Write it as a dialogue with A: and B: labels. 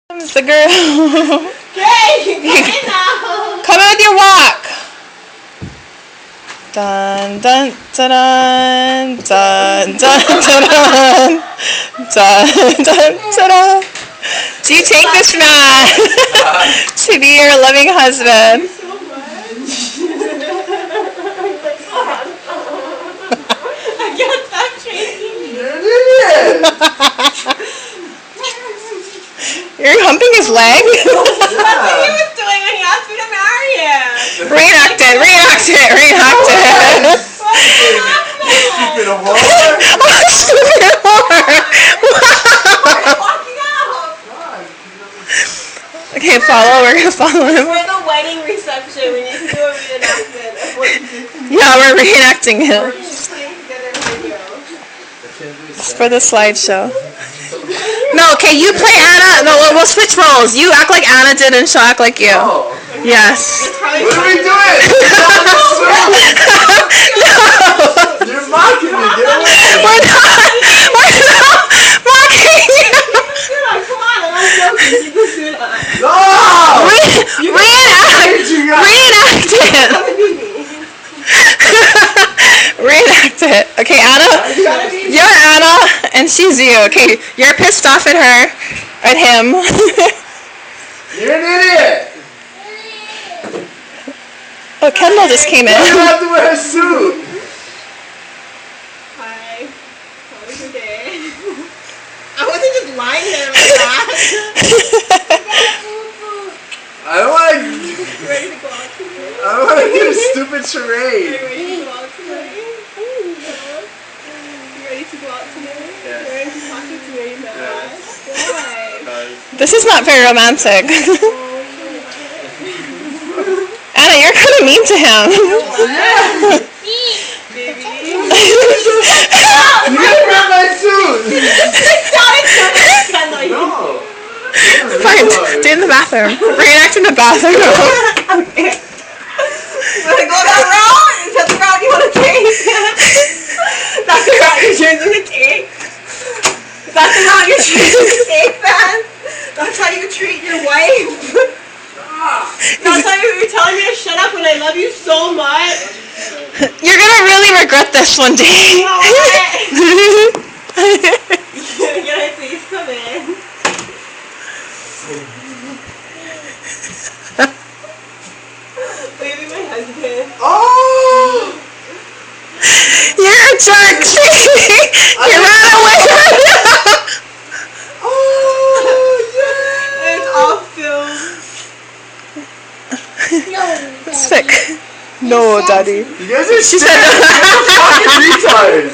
A: It's the girl.
B: Okay, now.
A: Come in with your walk. Dun dun dun dun dun dun dun dun dun dun. Do you take this man to be your loving husband?
B: I can't stop shaking.
C: You're an idiot!
A: You're humping his leg?
B: That's what he was doing when he asked me to marry him.
A: Reenact it, reenact it, reenact it.
C: Stupid whore!
A: Oh, stupid whore!
B: Walking out.
A: Okay, we're gonna follow him.
B: We're the wedding reception. We need to do a reenactment of what you did.
A: Yeah, we're reenacting him.
B: We're just putting together a video.
A: It's for the slideshow. No, okay, you play Anna. No, we'll switch roles. You act like Anna did and she'll act like you.
C: Oh.
A: Yes.
C: What are we doing? You're mocking me, get away!
A: We're not mocking you.
B: Come on, I'm joking. You can do that.
C: No!
A: Reenact it. Reenact it. Okay, Anna. You're Anna, and she's you. Okay, you're pissed off at her, at him.
C: You're an idiot!
A: Oh, Kendall just came
C: You don't
A: in.
C: have to wear a suit!
B: Hi. How was your day? I wasn't just lying there like that.
C: I don't want to.
B: You ready to go out today?
C: I don't want to do a stupid
B: Are
C: charade.
B: you ready to go out today? You ready to go out today?
C: Yes.
B: Why aren't you talking to me now?
C: Yes.
B: Why?
A: This is not very romantic. Anna, you're kind of mean to him.
B: Baby.
C: You gotta wear my suit! No!
A: Fine, do it in the bathroom. Reenact in the bathroom.
B: Okay. You wanna go that route? Is that the route you wanna take? That's the route you're choosing to take? That's the route you're choosing to take, man? That's how you treat your wife? That's how you're telling me to shut up when I love you so much?
A: You're gonna really regret this one day.
B: Can I please come in? Will you be my husband?
C: Oh!
A: You're a jerk. You ran away.
C: Oh, yeah!
B: It's all filmed.
A: Sick. No, daddy.
C: You guys are
A: She
C: fucking retards!